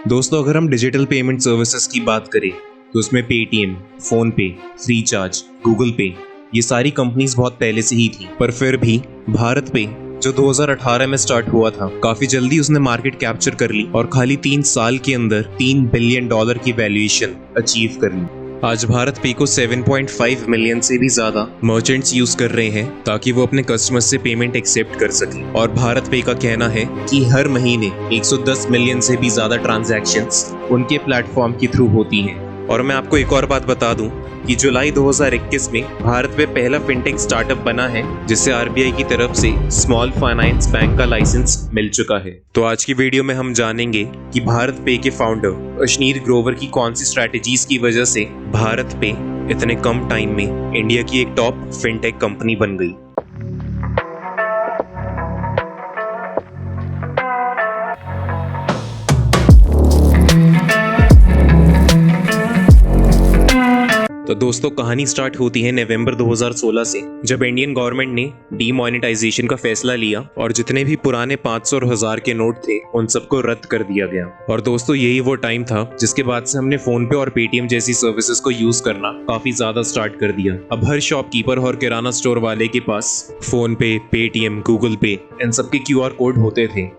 दोस्तों, अगर हम डिजिटल पेमेंट सर्विसेज की बात करें तो उसमें पेटीएम, फोन पे, फ्रीचार्ज, गूगल पे ये सारी कंपनीज बहुत पहले से ही थी। पर फिर भी भारत पे जो 2018 में स्टार्ट हुआ था, काफी जल्दी उसने मार्केट कैप्चर कर ली और खाली 3 साल के अंदर $3 बिलियन की वैल्यूएशन अचीव कर ली। आज भारत पे को 7.5 मिलियन से भी ज्यादा मर्चेंट्स यूज कर रहे हैं ताकि वो अपने कस्टमर्स से पेमेंट एक्सेप्ट कर सके। और भारत पे का कहना है कि हर महीने 110 मिलियन से भी ज्यादा ट्रांजैक्शंस उनके प्लेटफॉर्म के थ्रू होती हैं। और मैं आपको एक और बात बता दूं कि जुलाई 2021 में भारत में पहला फिनटेक स्टार्टअप बना है जिसे आरबीआई की तरफ से स्मॉल फाइनेंस बैंक का लाइसेंस मिल चुका है। तो आज की वीडियो में हम जानेंगे कि भारत पे के फाउंडर अशनीर ग्रोवर की कौन सी स्ट्रैटेजीज की वजह से भारत पे इतने कम टाइम में इंडिया की एक टॉप फिनटेक कंपनी बन गई। तो दोस्तों, कहानी स्टार्ट होती है नवंबर 2016 से, जब इंडियन गवर्नमेंट ने डीमोनेटाइजेशन का फैसला लिया और जितने भी पुराने 500 और 1000 के नोट थे उन सबको रद्द कर दिया गया। और दोस्तों, यही वो टाइम था जिसके बाद से हमने फोन पे और पेटीएम जैसी सर्विसेज को यूज करना काफी ज्यादा स्टार्ट कर दिया। अब हर शॉपकीपर और किराना स्टोर वाले के पास फोन पे, पेटीएम, गूगल पे इन सबके क्यूआर कोड होते थे।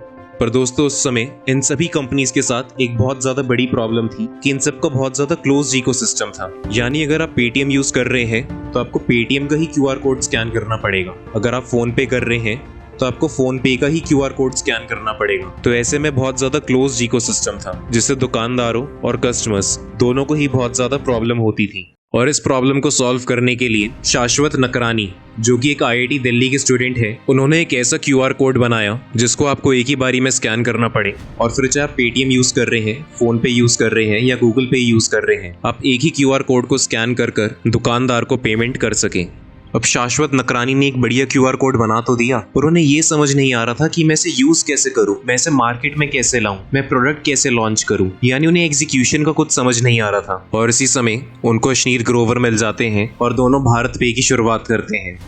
पर दोस्तों, उस समय इन सभी कंपनीज के साथ एक बहुत ज्यादा बड़ी प्रॉब्लम थी कि इन सबका बहुत ज्यादा क्लोज इकोसिस्टम था। यानी अगर आप पेटीएम यूज कर रहे हैं तो आपको पेटीएम का ही क्यूआर कोड स्कैन करना पड़ेगा। अगर आप फोन पे कर रहे हैं तो आपको फोन पे का ही क्यूआर कोड स्कैन करना पड़ेगा। तो ऐसे में बहुत ज्यादा क्लोज इकोसिस्टम था जिससे दुकानदारों और कस्टमर्स दोनों को ही बहुत ज्यादा प्रॉब्लम होती थी। और इस प्रॉब्लम को सॉल्व करने के लिए शाश्वत नकरानी, जो कि एक आईआईटी दिल्ली के स्टूडेंट है, उन्होंने एक ऐसा क्यूआर कोड बनाया जिसको आपको एक ही बारी में स्कैन करना पड़े और फिर चाहे आप पेटीएम यूज कर रहे हैं, फोन पे यूज कर रहे हैं या गूगल पे यूज कर रहे हैं, आप एक ही क्यूआर कोड को स्कैन कर दुकानदार को पेमेंट कर सकें। अब शाश्वत नकरानी ने एक बढ़िया क्यूआर कोड बना तो दिया, पर उन्हें ये समझ नहीं आ रहा था कि मैं इसे यूज कैसे करूं, मैं इसे मार्केट में कैसे लाऊं, मैं प्रोडक्ट कैसे लॉन्च करूं। यानी उन्हें एग्जीक्यूशन का कुछ समझ नहीं आ रहा था। और इसी समय उनको अशनीर ग्रोवर मिल जाते हैं और दोनों भारत पे की शुरुआत करते हैं।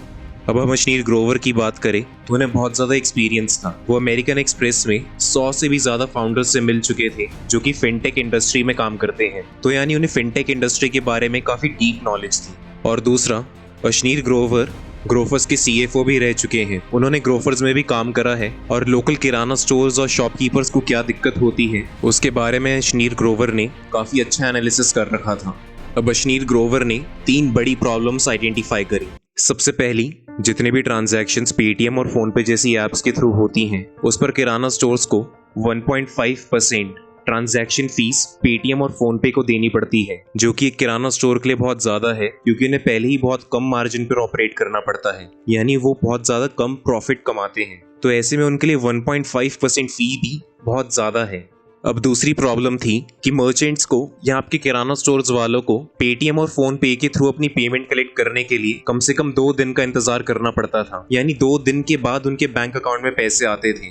अब हम अशनीर ग्रोवर की बात करें तो उन्हें बहुत ज्यादा एक्सपीरियंस था। वो अमेरिकन एक्सप्रेस में 100 से भी ज्यादा फाउंडर्स से मिल चुके थे जो कि फिनटेक इंडस्ट्री में काम करते हैं। तो यानी उन्हें फिनटेक इंडस्ट्री के बारे में काफी डीप नॉलेज थी। और दूसरा, अशनीर ग्रोवर ग्रोफर्स के सीएफओ भी रह चुके हैं। उन्होंने ग्रोफर्स में भी काम करा है और लोकल किराना स्टोर्स और शॉपकीपर्स को क्या दिक्कत होती है उसके बारे में अशनीर ग्रोवर ने काफी अच्छा एनालिसिस कर रखा था। अब अशनीर ग्रोवर ने 3 बड़ी प्रॉब्लम्स आइडेंटिफाई करी। सबसे पहली, जितने भी ट्रांजैक्शंस पेटीएम और फोन पे जैसी एप्स के थ्रू होती हैं उस पर किराना स्टोर्स को 1.5% ट्रांजैक्शन फीस पेटीएम और फोन पे को देनी पड़ती है, जो कि एक किराना स्टोर के लिए बहुत ज्यादा है क्योंकि उन्हें पहले ही बहुत कम मार्जिन पर ऑपरेट करना पड़ता है। यानी वो बहुत ज्यादा कम प्रॉफिट कमाते हैं। तो ऐसे में उनके लिए 1.5% फी भी बहुत ज्यादा है। अब दूसरी प्रॉब्लम थी कि मर्चेंट्स को या आपके किराना स्टोर्स वालों को पेटीएम और फोन पे के थ्रू अपनी पेमेंट कलेक्ट करने के लिए कम से कम 2 दिन का इंतजार करना पड़ता था। यानी 2 दिन के बाद उनके बैंक अकाउंट में पैसे आते थे।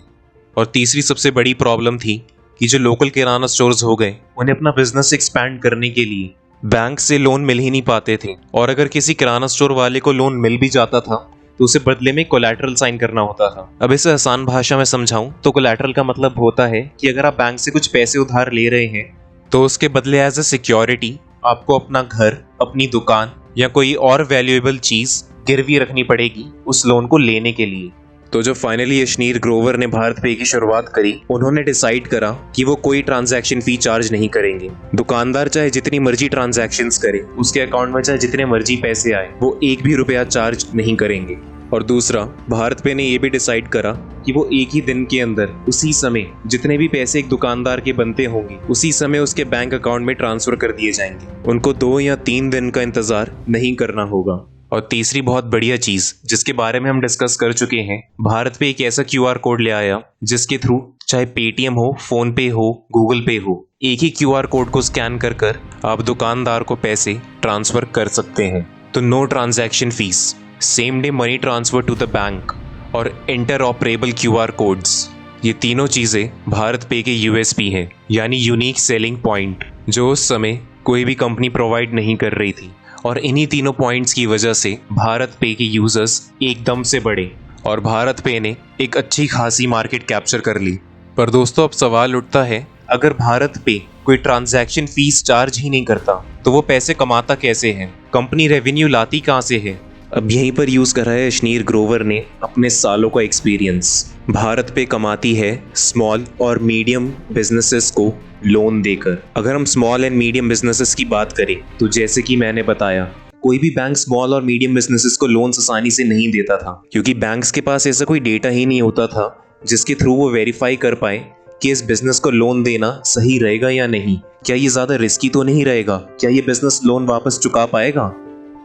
और तीसरी सबसे बड़ी प्रॉब्लम थी कि जो लोकल किराना स्टोर्स हो गए, उन्हें अपना बिजनेस एक्सपैंड करने के लिए बैंक से लोन मिल ही नहीं पाते थे। और अगर किसी किराना स्टोर वाले को लोन मिल भी जाता था तो उसे बदले में कोलैटरल साइन करना होता था। अब इसे आसान भाषा में समझाऊं तो कोलैटरल का मतलब होता है कि अगर आप बैंक से कुछ पैसे उधार ले रहे हैं तो उसके बदले एज ए सिक्योरिटी आपको अपना घर, अपनी दुकान या कोई और वैल्यूएबल चीज गिरवी रखनी पड़ेगी उस लोन को लेने के लिए। तो जब फाइनली अशनीर ग्रोवर ने भारत पे की शुरुआत करी, उन्होंने डिसाइड करा कि वो कोई ट्रांजैक्शन फी चार्ज नहीं करेंगे। दुकानदार चाहे जितनी मर्जी ट्रांजैक्शंस करे, उसके अकाउंट में चाहे जितने मर्जी पैसे आए, वो 1 भी रुपया चार्ज नहीं करेंगे। और दूसरा, भारत पे ने ये भी डिसाइड करा कि वो एक ही दिन के अंदर उसी समय जितने भी पैसे एक दुकानदार के बनते होंगे उसी समय उसके बैंक अकाउंट में ट्रांसफर कर दिए जाएंगे। उनको 2 या 3 दिन का इंतजार नहीं करना होगा। और तीसरी बहुत बढ़िया चीज जिसके बारे में हम डिस्कस कर चुके हैं, भारत पे एक ऐसा क्यूआर कोड ले आया जिसके थ्रू चाहे पेटीएम हो, फोन पे हो, गूगल पे हो, एक ही क्यूआर कोड को स्कैन कर आप दुकानदार को पैसे ट्रांसफर कर सकते हैं। तो no transaction fees, same day money transfer to the bank और इंटरऑपरेबल क्यूआर कोड्स, ये तीनों चीजें भारत पे के यूएसपी है, यानी यूनिक सेलिंग पॉइंट, जो उस समय कोई भी कंपनी प्रोवाइड नहीं कर रही थी। और इन्हीं तीनों पॉइंट्स की वजह से भारत पे के यूजर्स एकदम से बढ़े और भारत पे ने एक अच्छी खासी मार्केट कैप्चर कर ली। पर दोस्तों, अब सवाल उठता है अगर भारत पे कोई ट्रांजैक्शन फीस चार्ज ही नहीं करता तो वो पैसे कमाता कैसे है, कंपनी रेवेन्यू लाती कहाँ से है। अब यहीं पर यूज करा है अशनीर ग्रोवर ने अपने सालों का एक्सपीरियंस। भारत पे कमाती है स्मॉल और मीडियम बिजनेसेस को लोन देकर। अगर हम स्मॉल एंड मीडियम बिजनेसेस की बात करें तो जैसे कि मैंने बताया, कोई भी बैंक स्मॉल और मीडियम बिजनेसेस को लोन्स आसानी से नहीं देता था, क्योंकि बैंक्स के पास ऐसा कोई डेटा ही नहीं होता था जिसके थ्रू वो वेरीफाई कर पाए कि इस बिजनेस को लोन देना सही रहेगा या नहीं, क्या ये ज्यादा रिस्की तो नहीं रहेगा, क्या ये बिजनेस लोन वापस चुका पाएगा।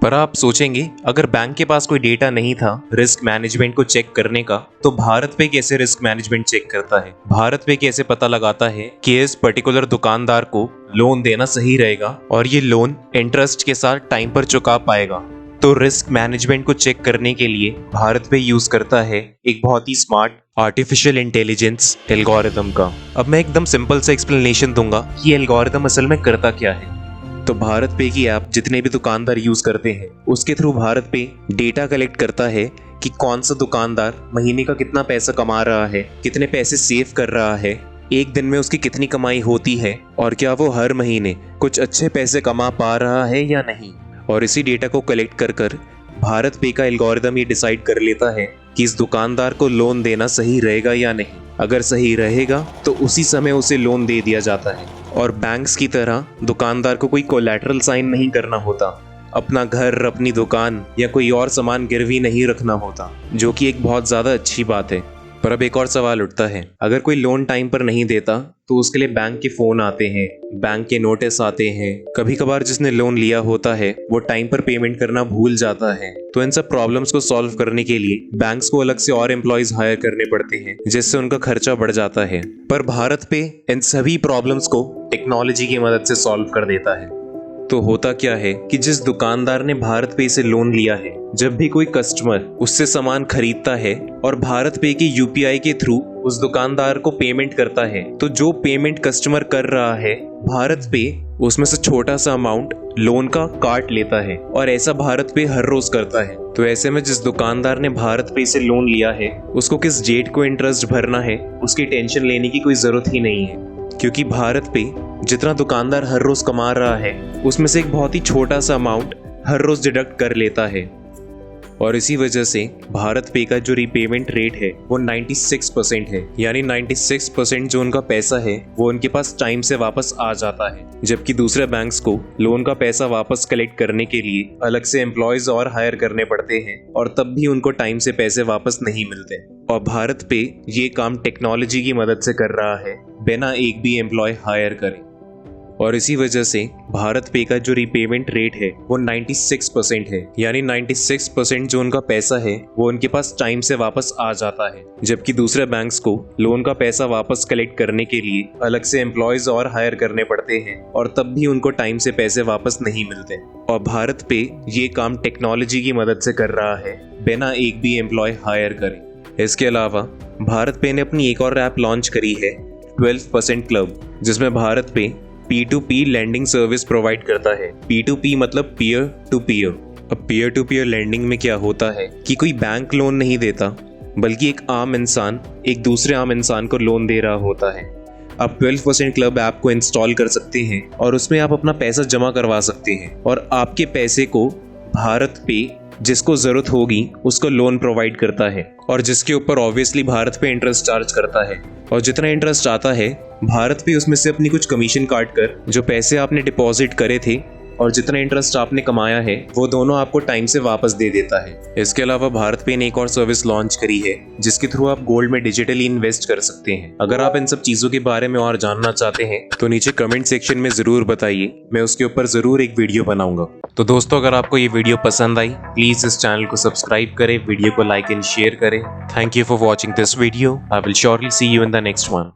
पर आप सोचेंगे, अगर बैंक के पास कोई डेटा नहीं था रिस्क मैनेजमेंट को चेक करने का, तो भारत पे कैसे रिस्क मैनेजमेंट चेक करता है, भारत पे कैसे पता लगाता है कि इस पर्टिकुलर दुकानदार को लोन देना सही रहेगा और ये लोन इंटरेस्ट के साथ टाइम पर चुका पाएगा। तो रिस्क मैनेजमेंट को चेक करने के लिए भारत पे यूज करता है एक बहुत ही स्मार्ट आर्टिफिशियल इंटेलिजेंस एल्गोरिथम का। अब मैं एकदम सिंपल सा एक्सप्लेनेशन दूंगा कि ये एल्गोरिथम असल में करता क्या है। तो भारत पे की ऐप जितने भी दुकानदार यूज करते हैं उसके थ्रू भारत पे डेटा कलेक्ट करता है कि कौन सा दुकानदार महीने का कितना पैसा कमा रहा है, कितने पैसे सेव कर रहा है, एक दिन में उसकी कितनी कमाई होती है और क्या वो हर महीने कुछ अच्छे पैसे कमा पा रहा है या नहीं। और इसी डेटा को कलेक्ट कर कर भारत पे का एल्गोरिथम ये डिसाइड कर लेता है कि इस दुकानदार को लोन देना सही रहेगा या नहीं। अगर सही रहेगा तो उसी समय उसे लोन दे दिया जाता है। और बैंक्स की तरह दुकानदार को कोई कोलैटरल साइन नहीं करना होता, अपना घर, अपनी दुकान या कोई और सामान गिरवी नहीं रखना होता, जो कि एक बहुत ज़्यादा अच्छी बात है। पर अब एक और सवाल उठता है, अगर कोई लोन टाइम पर नहीं देता तो उसके लिए बैंक के फोन आते हैं, बैंक के नोटिस आते हैं, कभी कभार जिसने लोन लिया होता है वो टाइम पर पेमेंट करना भूल जाता है। तो इन सब प्रॉब्लम्स को सॉल्व करने के लिए बैंक्स को अलग से और एम्प्लॉयज हायर करने पड़ते हैं, जिससे उनका खर्चा बढ़ जाता है। पर भारत पे इन सभी प्रॉब्लम्स को टेक्नोलॉजी की मदद से सॉल्व कर देता है। तो होता क्या है कि जिस दुकानदार ने भारत पे से लोन लिया है, जब भी कोई कस्टमर उससे सामान खरीदता है और भारत पे के यूपीआई के थ्रू उस दुकानदार को पेमेंट करता है, तो जो पेमेंट कस्टमर कर रहा है भारत पे उसमें से छोटा सा अमाउंट लोन का काट लेता है। और ऐसा भारत पे हर रोज करता है। तो ऐसे में जिस दुकानदार ने भारत पे से लोन लिया है उसको किस डेट को इंटरेस्ट भरना है उसकी टेंशन लेने की कोई जरूरत ही नहीं है, क्योंकि भारत पे जितना दुकानदार हर रोज कमा रहा है उसमें से एक बहुत ही छोटा सा अमाउंट हर रोज डिडक्ट कर लेता है। और इसी वजह से भारत पे का जो रीपेमेंट रेट है वो 96% है, यानी 96% जो उनका पैसा है वो उनके पास टाइम से वापस आ जाता है। जबकि दूसरे बैंक्स को लोन का पैसा वापस कलेक्ट करने के लिए अलग से एम्प्लॉयज और हायर करने पड़ते हैं और तब भी उनको टाइम से पैसे वापस नहीं मिलते। और भारत पे ये काम टेक्नोलॉजी की मदद से कर रहा है बिना एक भी एम्प्लॉय हायर करे। और इसी वजह से भारत पे का जो रीपेमेंट रेट है वो 96% है, यानी 96% जो उनका पैसा है वो उनके पास टाइम से वापस आ जाता है। जबकि दूसरे बैंक्स को लोन का पैसा वापस कलेक्ट करने के लिए अलग से एम्प्लॉयज और हायर करने पड़ते हैं और तब भी उनको टाइम से पैसे वापस नहीं मिलते। और भारत पे ये काम टेक्नोलॉजी की मदद से कर रहा है बिना एक भी एम्प्लॉय हायर करे। इसके अलावा भारत पे ने अपनी एक और ऐप लॉन्च करी है 12% क्लब, जिसमें भारत पे P2P लैंडिंग सर्विस प्रोवाइड करता है। P2P मतलब पीयर टू पीयर। अब पीयर टू पीयर लैंडिंग में क्या होता है कि कोई बैंक लोन नहीं देता, बल्कि एक आम इंसान एक दूसरे आम इंसान को लोन दे रहा होता है। आप 12% क्लब ऐप को इंस्टॉल कर सकते हैं और उसमें आप अपना पैसा जमा करवा सकते हैं और आपके पैसे को भारत पे जिसको जरूरत होगी उसको लोन प्रोवाइड करता है और जिसके ऊपर ऑब्वियसली भारत पे इंटरेस्ट चार्ज करता है। और जितना इंटरेस्ट आता है भारत पे उसमें से अपनी कुछ कमीशन काट कर जो पैसे आपने डिपॉजिट करे थे और जितना इंटरेस्ट आपने कमाया है वो दोनों आपको टाइम से वापस दे देता है। इसके अलावा भारत पे ने एक और सर्विस लॉन्च करी है जिसके थ्रू आप गोल्ड में डिजिटली इन्वेस्ट कर सकते हैं। अगर आप इन सब चीजों के बारे में और जानना चाहते हैं तो नीचे कमेंट सेक्शन में जरूर बताइए, मैं उसके ऊपर जरूर एक वीडियो बनाऊंगा। तो दोस्तों, अगर आपको ये वीडियो पसंद आई प्लीज इस चैनल को सब्सक्राइब करें, वीडियो को लाइक एंड शेयर करें। Thank you for watching this video. I will surely see you in the next one.